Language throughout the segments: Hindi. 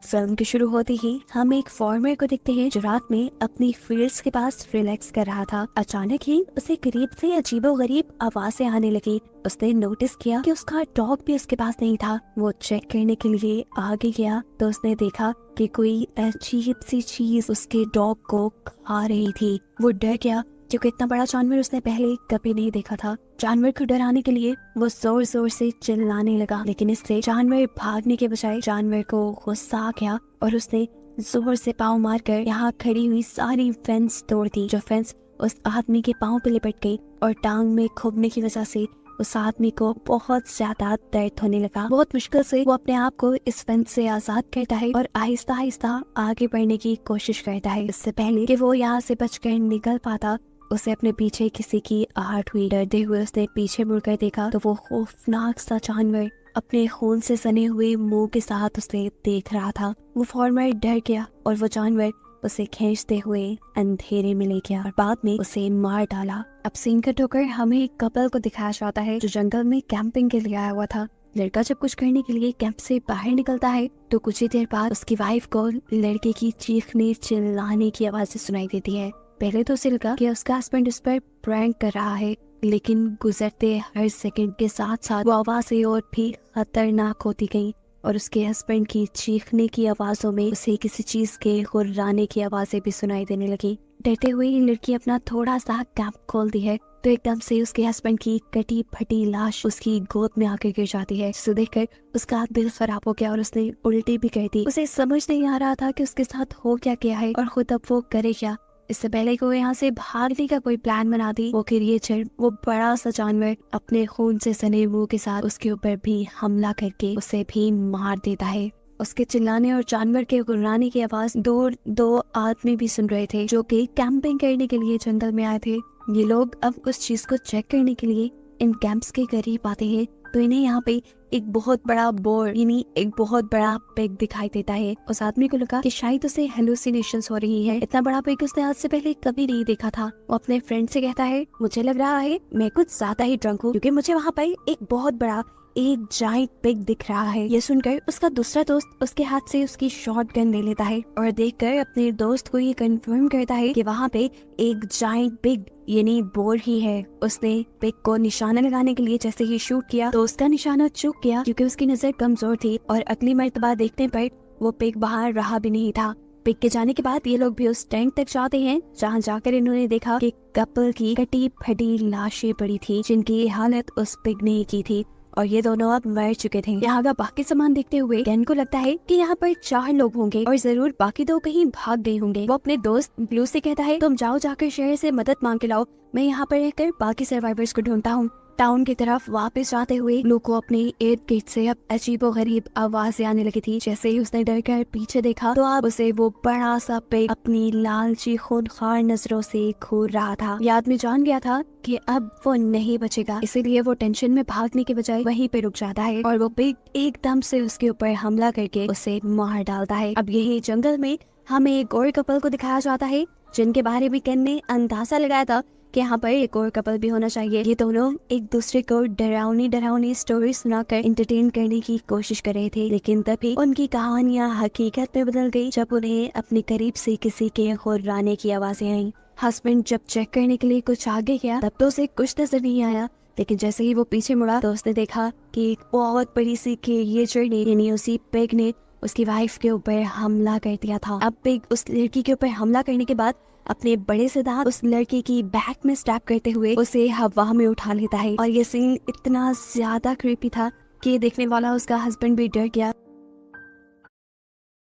फिल्म के शुरू होते ही हम एक फार्मर को देखते हैं जो रात में अपनी फील्ड्स के पास रिलैक्स कर रहा था। अचानक ही उसे करीब से अजीबोगरीब आवाजें आने लगी। उसने नोटिस किया कि उसका डॉग भी उसके पास नहीं था। वो चेक करने के लिए आगे गया तो उसने देखा कि कोई अजीब सी चीज उसके डॉग को खा रही थी। वो डर गया क्योंकि इतना बड़ा जानवर उसने पहले कभी नहीं देखा था। जानवर को डराने के लिए वो जोर जोर से चिल्लाने लगा, लेकिन इससे जानवर भागने के बजाय जानवर को गुस्सा आ गया और उसने जोर से पाँव मारकर यहाँ खड़ी हुई सारी फेंस तोड़ दी। जो फेंस उस आदमी के पाँव पे लिपट गई और टांग में खुबने की वजह से उस आदमी को बहुत ज्यादा दर्द होने लगा। बहुत मुश्किल से वो अपने आप को इस फेंस से आजाद करता है और आहिस्ता आहिस्ता आगे बढ़ने की कोशिश करता है। इससे पहले कि वो यहाँ से बचकर निकल पाता, उसे अपने पीछे किसी की आहट हुई। डरते हुए उसने पीछे मुड़कर देखा तो वो खौफनाक सा जानवर अपने खून से सने हुए मुंह के साथ उसे देख रहा था। वो फार्मर डर गया और वो जानवर उसे खींचते हुए अंधेरे में ले गया और बाद में उसे मार डाला। अब सीन कट होकर हमें एक कपल को दिखाया जाता है जो जंगल में कैंपिंग के लिए आया हुआ था। लड़का जब कुछ करने के लिए कैंप से बाहर निकलता है तो कुछ ही देर बाद उसकी वाइफ को लड़के की चीखने चिल्लाने की आवाज़ें सुनाई देती है। पहले तो उसे लगा कि उसका हस्बैंड उस पर प्रैंक कर रहा है, लेकिन गुजरते हर सेकंड के साथ साथ वो आवाज़ें और भी खतरनाक होती गईं और उसके हस्बैंड की चीखने की आवाज़ों में उसे किसी चीज़ के गुर्राने की आवाज़ें भी सुनाई देने लगी। डरते हुए लड़की अपना थोड़ा सा कैंप खोलती है तो एकदम से उसके हस्बैंड की कटी फटी लाश उसकी गोद में आकर गिर जाती है, जिसे देखकर उसका दिल खराब हो गया और उसने उल्टी भी कर दी। उसे समझ नहीं आ रहा था कि उसके साथ हो क्या गया है और खुद अब वो करे क्या। इससे पहले कि वो यहाँ से भागने का कोई प्लान बना दी, वो क्रिएचर, वो बड़ा सा जानवर अपने खून से सने मुंह के साथ उसके ऊपर भी हमला करके उसे भी मार देता है। उसके चिल्लाने और जानवर के गुर्राने की आवाज दूर दो आदमी भी सुन रहे थे जो कि कैंपिंग करने के लिए जंगल में आए थे। ये लोग अब उस चीज को चेक करने के लिए इन कैंप्स के करीब आते हैं तो इन्हें यहाँ पे एक बहुत बड़ा बोर यानी एक बहुत बड़ा पिग दिखाई देता है। उस आदमी को लगा कि शायद उसे हेलुसिनेशंस हो रही है। इतना बड़ा पिग उसने आज से पहले कभी नहीं देखा था। वो अपने फ्रेंड से कहता है, मुझे लग रहा है मैं कुछ ज्यादा ही ड्रंक हूँ क्योंकि मुझे वहाँ पर एक बहुत बड़ा एक जाइंट पिग दिख रहा है। ये सुनकर उसका दूसरा दोस्त उसके हाथ से उसकी शॉटगन ले लेता है और देखकर अपने दोस्त को ये कंफर्म करता है कि वहाँ पे एक जाइंट पिग यानी बोर ही है। उसने पिग को निशाना लगाने के लिए जैसे ही शूट किया तो उसका निशाना चूक गया क्योंकि उसकी नजर कमजोर थी और अगली मर्तबा देखने पर वो पिग बाहर रहा भी नहीं था। पिग के जाने के बाद ये लोग भी उस टैंक तक जाते हैं जहाँ जाकर इन्होंने देखा कि कपल की कटी फटी लाशें पड़ी थी जिनकी हालत उस पिग ने की थी और ये दोनों अब मर चुके थे। यहाँ का बाकी सामान देखते हुए केन को लगता है कि यहाँ पर 4 लोग होंगे और जरूर बाकी 2 कहीं भाग गए होंगे। वो अपने दोस्त ब्लू से कहता है, तुम जाओ जाकर शहर से मदद मांग के लाओ, मैं यहाँ पर रहकर बाकी सर्वाइवर्स को ढूंढता हूँ। टाउन की तरफ वापस जाते हुए ब्लू को अपने इर्द गिर्द से अब अजीबोगरीब आवाजें आने लगी थी। जैसे ही उसने डर कर पीछे देखा तो अब उसे वो बड़ा सा पिग अपनी लालची खूनखार नजरों से घूर रहा था। ये आदमी जान गया था कि अब वो नहीं बचेगा, इसीलिए वो टेंशन में भागने के बजाय वहीं पे रुक जाता है और वो पिग एकदम से उसके ऊपर हमला करके उसे मार डालता है। अब यही जंगल में हमें एक और कपल को दिखाया जाता है जिनके बारे में केन ने अंदाजा लगाया था कि यहाँ पर एक और कपल भी होना चाहिए। ये दोनों एक दूसरे को डरावनी स्टोरी सुनाकर एंटरटेन करने की कोशिश कर रहे थे, लेकिन तभी उनकी कहानियाँ हकीकत में बदल गई जब उन्हें अपने करीब से किसी के गुर्राने की आवाजें आई। हस्बैंड जब चेक करने के लिए कुछ आगे गया तब तो उसे कुछ नजर नहीं आया, लेकिन जैसे ही वो पीछे मुड़ा तो उसने देखा कि एक बहुत बड़ी सी क्रिएचर ने यानी उसी पिग ने उसकी वाइफ के ऊपर हमला कर दिया था। अब पिग उस लड़की के ऊपर हमला करने के बाद अपने बड़े से दांत उस लड़की की बैक में स्टैप करते हुए उसे हवा में उठा लेता है और ये सीन इतना ज्यादा क्रीपी था कि देखने वाला उसका हस्बैंड भी डर गया।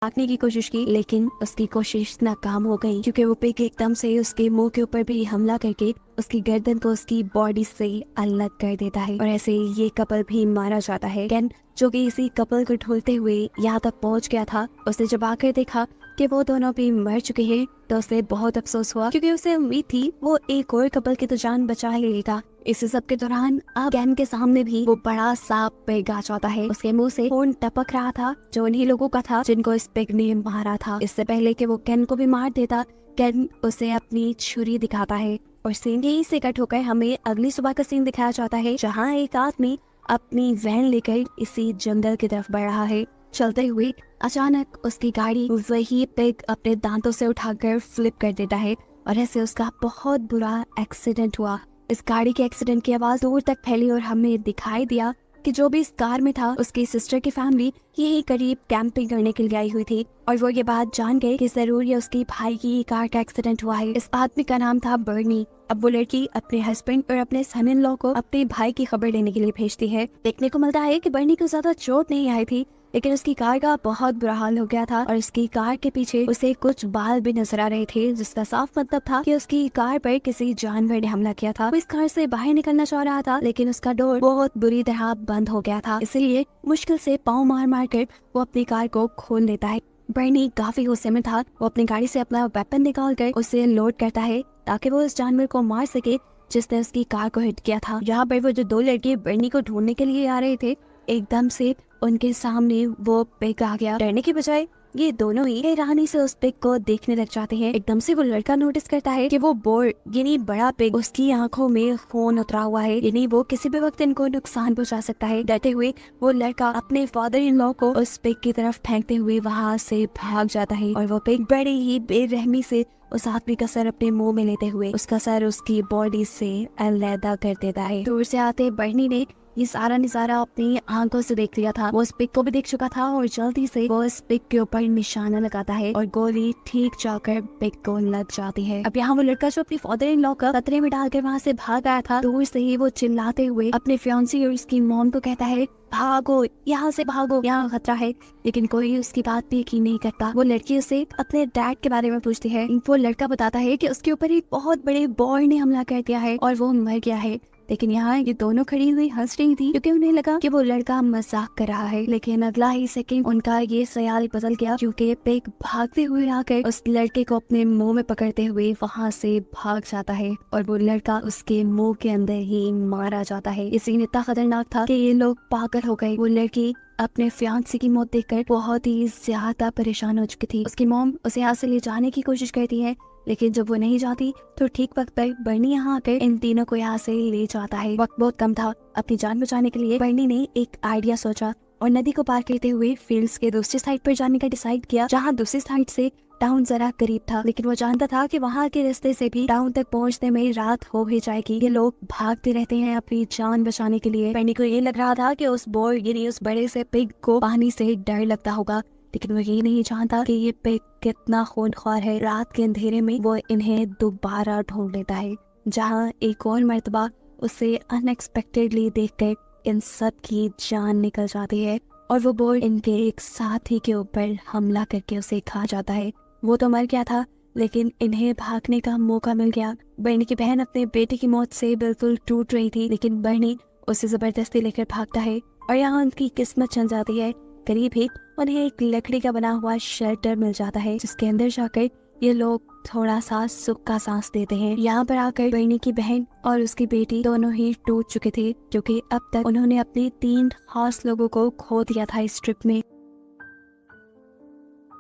भागने की कोशिश की लेकिन उसकी कोशिश नाकाम हो गई क्योंकि वो पिग एकदम से उसके मुंह के ऊपर भी हमला करके उसकी गर्दन को उसकी बॉडी से अलग कर देता है और ऐसे ये कपल भी मारा जाता है। केन जो कि इसी कपल को ढूंढते हुए यहाँ तक पहुँच गया था, उसने जब आकर देखा कि वो दोनों भी मर चुके हैं तो उसे बहुत अफसोस हुआ क्योंकि उसे उम्मीद थी वो एक और कपल की तो जान बचा ही लेगा। इस सब के दौरान अब केन के सामने भी वो बड़ा सा पिग आ जाता है। उसके मुंह से खून टपक रहा था जो उन्हीं लोगों का था जिनको इस पिग ने मारा था। इससे पहले कि वो केन को भी मार देता, केन उसे अपनी छुरी दिखाता है और सीन यही से कट होकर हमें अगली सुबह का सीन दिखाया जाता है जहाँ एक आदमी अपनी वैन लेकर इसी जंगल की तरफ बढ़ रहा है चलते हुए अचानक उसकी गाड़ी वही पिग अपने दांतों से उठाकर फ्लिप कर देता है और ऐसे उसका बहुत बुरा एक्सीडेंट हुआ। इस गाड़ी के एक्सीडेंट की आवाज दूर तक फैली और हमें दिखाई दिया कि जो भी इस कार में था उसकी सिस्टर की फैमिली यही करीब कैंपिंग करने के लिए आई हुई थी और वो ये बात जान गए कि जरूर ये उसकी भाई की कार का एक्सीडेंट हुआ है। इस आदमी का नाम था बर्नी। अब वो लड़की अपने हस्बैंड और अपने सन इन लॉ को अपने भाई की खबर लेने के लिए भेजती है। देखने को मिलता है कि बर्नी को ज्यादा चोट नहीं आई थी, लेकिन उसकी कार का बहुत बुरा हाल हो गया था और उसकी कार के पीछे उसे कुछ बाल भी नजर आ रहे थे, जिसका साफ मतलब था कि उसकी कार पर किसी जानवर ने हमला किया था। वो इस कार से बाहर निकलना चाह रहा था, लेकिन उसका डोर बहुत बुरी तरह बंद हो गया था, इसलिए मुश्किल से पाँव मार मार कर वो अपनी कार को खोल लेता है। बर्नी काफी गुस्से में था। वो अपनी गाड़ी से अपना वेपन निकाल कर उसे लोड करता है ताकि वो उस जानवर को मार सके जिसने उसकी कार को हिट किया था। यहाँ पर वो जो दो लड़के बर्नी को ढूंढने के लिए आ रहे थे, एकदम से उनके सामने वो पिग आ गया। डरने की बजाय ये दोनों ही हैरानी से उस पिग को देखने लग जाते हैं। एकदम से वो लड़का नोटिस करता है कि वो बोर यानी बड़ा पिग उसकी आंखों में खून उतरा हुआ है, यानी वो किसी भी वक्त इनको नुकसान पहुंचा सकता है। डरते हुए वो लड़का अपने फादर इन लॉ को उस पिग की तरफ फेंकते हुए वहाँ से भाग जाता है और वो पिग बड़े ही बेरहमी से उस आदमी का सर अपने मुंह में लेते हुए उसका सर उसकी बॉडी से अलग कर देता है। दूर से आते बर्नी ने ये सारा नजारा अपनी आंखों से देख लिया था। वो उस पिग को भी देख चुका था और जल्दी से वो इस पिग के ऊपर निशाना लगाता है और गोली ठीक जाकर पिग को लग जाती है। अब यहाँ वो लड़का जो अपनी फादर इन लॉ को खतरे में डालकर वहाँ से भाग आया था, दूर से ही वो चिल्लाते हुए अपने फियांसी और उसकी मॉम को कहता है, भागो यहाँ से, भागो, यहाँ खतरा है। लेकिन कोई उसकी बात भी यकीन नहीं करता। वो लड़की उसे अपने डैड के बारे में पूछती है। वो लड़का बताता है कि उसके ऊपर एक बहुत बड़े बॉर ने हमला कर दिया है और वो मर गया है। लेकिन यहाँ ये दोनों खड़ी हुई हंस रही थी क्योंकि उन्हें लगा कि वो लड़का मजाक कर रहा है। लेकिन अगला ही सेकंड उनका ये ख्याल बदल गया क्योंकि पिग भागते हुए आकर उस लड़के को अपने मुंह में पकड़ते हुए वहाँ से भाग जाता है और वो लड़का उसके मुंह के अंदर ही मारा जाता है। ये सीन इतना खतरनाक था कि ये लोग पागल हो गए। वो लड़की अपने फियांसी की मौत देखकर बहुत ही ज्यादा परेशान हो चुकी थी। उसकी मॉम उसे यहाँ से ले जाने की कोशिश करती है, लेकिन जब वो नहीं जाती तो ठीक वक्त पर बर्नी यहाँ आकर इन तीनों को यहाँ से ले जाता है। वक्त बहुत कम था। अपनी जान बचाने के लिए बर्नी ने एक आइडिया सोचा और नदी को पार करते हुए फील्ड्स के दूसरी साइड पर जाने का डिसाइड किया, जहाँ दूसरी साइड से टाउन जरा करीब था। लेकिन वो जानता था कि वहाँ के रास्ते से भी टाउन तक पहुँचने में रात हो भी जाएगी। ये लोग भागते रहते हैं अपनी जान बचाने के लिए। बर्नी को ये लग रहा था कि उस बोर यानी उस बड़े से पिग को पानी से डर लगता होगा, लेकिन वो ये नहीं जानता कि ये पिग कितना खूनख्वार है। रात के अंधेरे में वो इन्हें दोबारा ढूंढ लेता है, जहाँ एक और मर्तबा उसे अनएक्सपेक्टेडली देखकर इन सब की जान निकल जाती है और वो बोर इनके एक साथी के ऊपर हमला करके उसे खा जाता है। वो तो मर गया था, लेकिन इन्हें भागने का मौका मिल गया। बर्नी की बहन अपने बेटे की मौत से बिल्कुल टूट रही थी, लेकिन बर्नी उसे जबरदस्ती लेकर भागता है और यहाँ उनकी किस्मत चल जाती है। करीब ही उन्हें एक लकड़ी का बना हुआ शेल्टर मिल जाता है, जिसके अंदर जाकर ये लोग थोड़ा सा सुख का सांस देते हैं। यहाँ पर आकर बर्नी की बहन और उसकी बेटी दोनों ही टूट चुके थे, क्योंकि अब तक उन्होंने अपने 3 खास लोगों को खो दिया था इस ट्रिप में।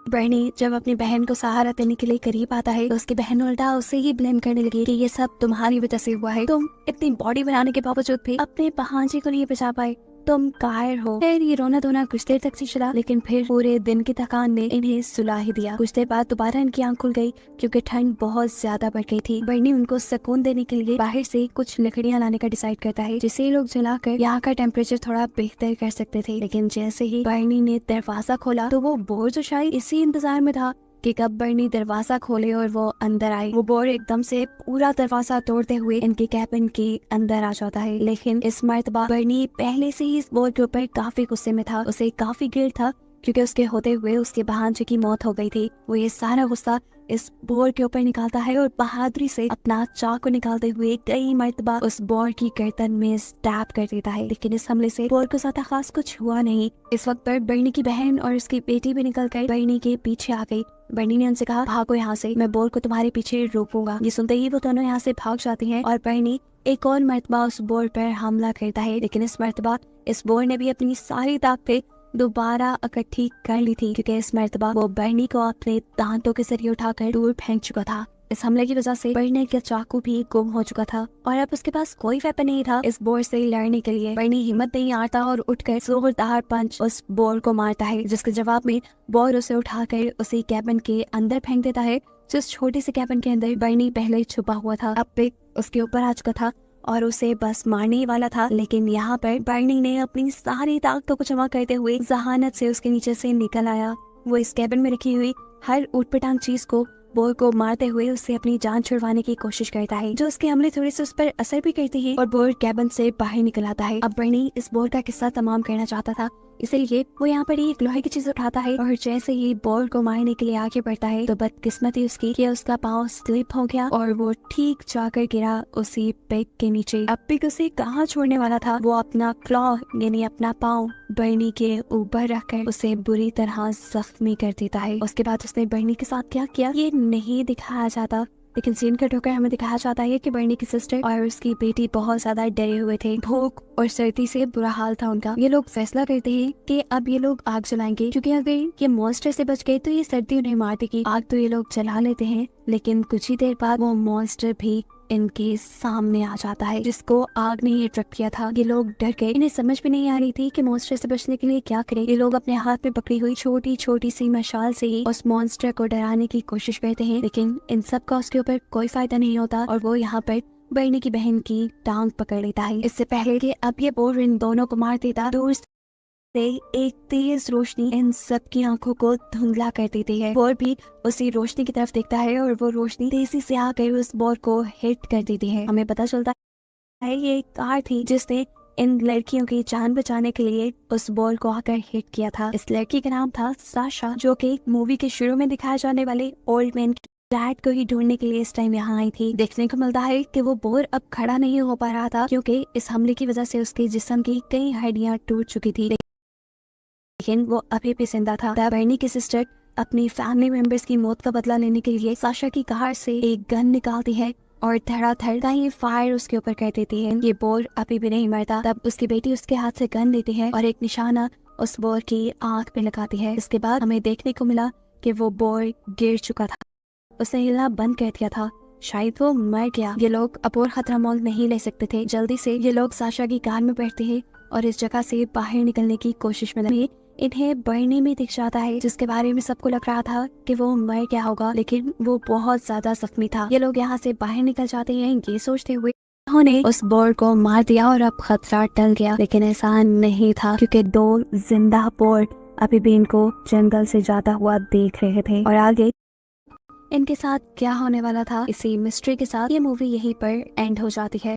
बर्नी जब अपनी बहन को सहारा देने के लिए करीब आता है तो उसकी बहन उल्टा उसे ही ब्लेम करने लगी कि ये सब तुम्हारी वजह से हुआ है। तुम इतनी बॉडी बनाने के बावजूद भी अपने भांजे को नहीं बचा पाए, तुम कायर हो। फिर ये रोना धोना कुछ देर तक से चला, लेकिन फिर पूरे दिन की थकान ने इन्हें सुला ही दिया। कुछ देर बाद दोबारा इनकी आंख खुल गई क्योंकि ठंड बहुत ज्यादा बढ़ गई थी। बर्नी उनको सुकून देने के लिए बाहर से कुछ लकड़ियां लाने का डिसाइड करता है, जिसे ये लोग जलाकर यहाँ का टेम्परेचर थोड़ा बेहतर कर सकते थे। लेकिन जैसे ही बर्नी ने दरवाजा खोला तो वो बोर जो शायद इसी इंतजार में था कि कब बर्नी दरवाजा खोले और वो अंदर आए। वो बोर एकदम से पूरा दरवाजा तोड़ते हुए इनके कैबिन के अंदर आ जाता है। लेकिन इस मर्तबा बर्नी पहले से ही इस बोर के ऊपर काफी गुस्से में था। उसे काफी गिल्ट था क्योंकि उसके होते हुए उसके भांजे की मौत हो गई थी। वो ये सारा गुस्सा इस बोर के ऊपर निकालता है और बहादुरी से अपना चाकू निकालते हुए कई मर्तबा उस बोर की गर्दन में स्टैब कर देता है। लेकिन इस हमले से बोर को ज्यादा खास कुछ हुआ नहीं। इस वक्त पर बर्नी की बहन और उसकी बेटी भी निकल कर बर्नी के पीछे आ गई। बर्नी ने उनसे कहा, भागो यहाँ से, मैं बोर को तुम्हारे पीछे रोकूंगा। ये सुनते ही वो दोनों यहाँ से भाग जाती हैं और बर्नी एक और मर्तबा उस बोर पर हमला करता है। लेकिन इस मर्तबा इस बोर ने भी अपनी सारी ताकतें दोबारा इकट्ठी कर ली थी, क्योंकि इस मर्तबा वो बर्नी को अपने दांतों के जरिए उठाकर दूर फेंक चुका था। इस हमले की वजह से बर्नी का चाकू भी गुम हो चुका था और अब उसके पास कोई वेपन नहीं था इस बोर से लड़ने के लिए। बर्नी हिम्मत नहीं हारता और उठकर जोरदार पंच उस बोर को मारता है, जिसके जवाब में बोर उसे उठाकर उसी कैबिन के अंदर फेंक देता है। जिस छोटे से कैबिन के अंदर बर्नी पहले छुपा हुआ था, अब पिग उसके ऊपर आ चुका था और उसे बस मारने ही वाला था। लेकिन यहाँ पर बर्नी ने अपनी सारी ताकतों को जमा करते हुए जहानत से उसके नीचे से निकल आया। वो इस कैबिन में रखी हुई हर ऊटपटांग चीज को बोर को मारते हुए उससे अपनी जान छुड़वाने की कोशिश करता है, जो उसके हमले थोड़े से उस पर असर भी करते हैं और बोर कैबिन से बाहर निकल आता है। अब बर्नी इस बोर का किस्सा तमाम करना चाहता था, इसलिए वो यहाँ पर एक लोहे की चीज उठाता है और जैसे ही बोर को मारने के लिए आगे बढ़ता है तो बदकिस्मती उसकी कि उसका पाँव स्लिप हो गया और वो ठीक जाकर गिरा उसी पिग के नीचे। अब पिग उसे कहाँ छोड़ने वाला था, वो अपना क्लॉ यानी अपना पाँव बर्नी के ऊपर रखकर उसे बुरी तरह जख्मी कर देता है। उसके बाद उसने बर्नी के साथ क्या किया ये नहीं दिखाया जाता, लेकिन सीन कट होकर हमें दिखाया जाता है कि बर्नी की सिस्टर और उसकी बेटी बहुत ज्यादा डरे हुए थे। भूख और सर्दी से बुरा हाल था उनका। ये लोग फैसला करते हैं कि अब ये लोग आग जलाएंगे, क्योंकि अगर ये मॉन्स्टर से बच गए तो ये सर्दी उन्हें मार देगी। आग तो ये लोग जला लेते हैं, लेकिन कुछ ही देर बाद वो मॉन्स्टर भी इनके सामने आ जाता है, जिसको आग ने ये ट्रैप किया था। ये लोग डर गए, इन्हें समझ भी नहीं आ रही थी कि मॉन्स्टर से बचने के लिए क्या करें। ये लोग अपने हाथ में पकड़ी हुई छोटी छोटी सी मशाल से ही उस मॉन्स्टर को डराने की कोशिश करते हैं, लेकिन इन सब का उसके ऊपर कोई फायदा नहीं होता और वो यहाँ पर बर्नी की बहन की टांग पकड़ लेता है। इससे पहले कि अब ये बोर इन दोनों को मार देता, दूर से एक तेज रोशनी इन सब की आंखों को धुंधला कर देती है। बोर भी उसी रोशनी की तरफ देखता है और वो रोशनी तेजी से आकर उस बोर को हिट कर देती है। हमें पता चलता है ये एक कार थी जिसने इन लड़कियों की जान बचाने के लिए उस बोर को आकर हिट किया था। इस लड़की का नाम था साशा, जो कि मूवी के शुरू में दिखाए जाने वाले ओल्ड मैन डैड को ही ढूंढने के लिए इस टाइम यहाँ आई थी। देखने को मिलता है कि वो बोर अब खड़ा नहीं हो पा रहा था, क्योंकि इस हमले की वजह से उसके जिस्म की कई हड्डियां टूट चुकी थी, लेकिन वो अभी भी जिंदा था। तब बर्नी की सिस्टर अपनी फैमिली मेंबर्स की मौत का बदला लेने के लिए साशा की कार से एक गन निकालती है और धड़ाधड़ का ये फायर उसके ऊपर कर देती है। ये बोर अभी भी नहीं मरता। तब उसकी बेटी उसके हाथ से गन लेती है और एक निशाना उस बोर की आंख पे लगाती है। इसके बाद हमें देखने को मिला कि वो बोर गिर चुका था, उसने हिलना बंद कर दिया था, शायद वो मर गया। ये लोग अब और खतरा मोल नहीं ले सकते थे। जल्दी से ये लोग साशा की कार में बैठते हैं और इस जगह से बाहर निकलने की कोशिश में इन्हें बर्नी में दिख जाता है, जिसके बारे में सबको लग रहा था कि वो मर गया होगा, लेकिन वो बहुत ज्यादा जख्मी था। ये लोग यहाँ से बाहर निकल जाते हैं ये सोचते हुए उन्होंने उस बोर को मार दिया और अब खतरा टल गया, लेकिन ऐसा नहीं था, क्योंकि दो जिंदा बोर अभी भी इनको जंगल से जाता हुआ देख रहे थे। और आगे इनके साथ क्या होने वाला था, इसी मिस्ट्री के साथ ये मूवी यहीं पर एंड हो जाती है।